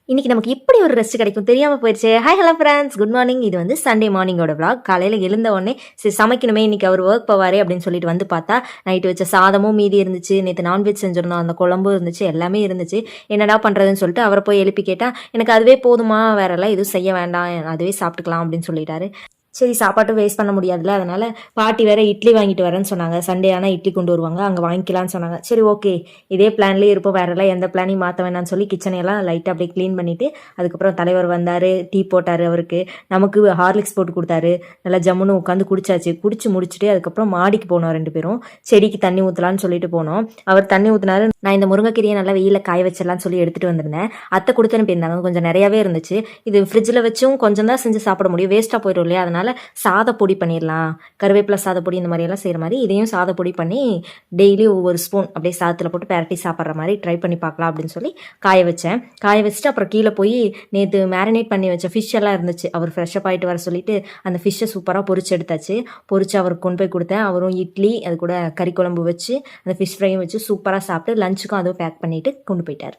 இன்னைக்கு நமக்கு இப்படி ஒரு ரெஸ்ட் கிடைக்கும் தெரியாமல் போயிடுச்சு. Hi hello friends, good morning. இது வந்து சண்டே மார்னிங்கோட vlog. காலையில் எழுந்த உடனே சரி சமைக்கணுமே, இன்னைக்கு அவர் ஒர்க் போவாரே அப்படின்னு சொல்லிட்டு வந்து பார்த்தா நைட்டு வச்ச சாதமும் மீதி இருந்துச்சு, நேற்று நான்வெஜ் செஞ்சுருந்தோம், அந்த குழம்பும் இருந்துச்சு, எல்லாமே இருந்துச்சு. என்னடா பண்ணுறதுன்னு சொல்லிட்டு அவரை போய் எழுப்பி கேட்டால் எனக்கு அதுவே போதுமா, வேறெல்லாம் எதுவும் செய்ய வேண்டாம், அதுவே சாப்பிட்டுக்கலாம் அப்படின்னு சொல்லிட்டாரு. சரி சாப்பாட்டும் வேஸ்ட் பண்ண முடியாதுல்ல, அதனால பாட்டி வேற இட்லி வாங்கிட்டு வரேன்னு சொன்னாங்க. சண்டே ஆனால் இட்லி கொண்டு வருவாங்க, அங்கே வாங்கிக்கலாம்னு சொன்னாங்க. சரி ஓகே, இதே பிளான்லேயே இருப்போம், வேறெல்லாம் எந்த பிளானையும் மாற்ற வேணாம்னு சொல்லி கிச்சனையெல்லாம் லைட்டாக அப்படியே க்ளீன் பண்ணிவிட்டு அதுக்கப்புறம் தலைவர் வந்தார், டீ போட்டார், அவருக்கு நமக்கு ஹார்லிக்ஸ் போட்டு கொடுத்தாரு. நல்லா ஜம்முன்னு உட்காந்து குடிச்சாச்சு. குடிச்சு முடிச்சுட்டு அதுக்கப்புறம் மாடிக்கு போனோம், 2 பேரும் செடிக்கு தண்ணி ஊற்றலான்னு சொல்லிட்டு போனோம். அவர் தண்ணி ஊற்றினாரு. நான் இந்த முருங்கைக்கீரையை நல்லா வெயிலில் காய வச்சிடலான்னு சொல்லி எடுத்துகிட்டு வந்திருந்தேன். அத்தை கொடுத்துன்னு போயிருந்தாங்க, கொஞ்சம் நிறையாவே இருந்துச்சு. இது ஃப்ரிட்ஜில் வச்சும் கொஞ்சம் தான் செஞ்சு சாப்பிட முடியும், வேஸ்ட்டாக போயிடும் இல்லையா, அதனால் சாதப்பொடி பண்ணிடலாம். கருவேப்பிலை சாதப்பொடி இந்த மாதிரியெல்லாம் செய்கிற மாதிரி இதையும் சாதப்பொடி பண்ணி டெய்லி ஒவ்வொரு ஸ்பூன் அப்படியே சாதத்தில் போட்டு பெரட்டி சாப்பிட்ற மாதிரி ட்ரை பண்ணி பார்க்கலாம் அப்படின்னு சொல்லி காய வச்சேன். காய வச்சுட்டு அப்புறம் கீழே போய் நேற்று மேரினேட் பண்ணி வச்ச ஃபிஷ் எல்லாம் இருந்துச்சு, அவர் ஃப்ரெஷ்ஷப் ஆகிட்டு வர சொல்லிட்டு அந்த ஃபிஷ்ஷை சூப்பராக பொரிச்சு எடுத்தாச்சு. பொரிச்சு அவருக்கு கொண்டு போய் கொடுத்தேன். அவரும் இட்லி அது கூட கறி குழம்பு வச்சு அந்த ஃபிஷ் ஃப்ரையும் வச்சு சூப்பராக சாப்பிட்டு லஞ்சுக்கும் அதுவும் பேக் பண்ணிவிட்டு கொண்டு போயிட்டார்.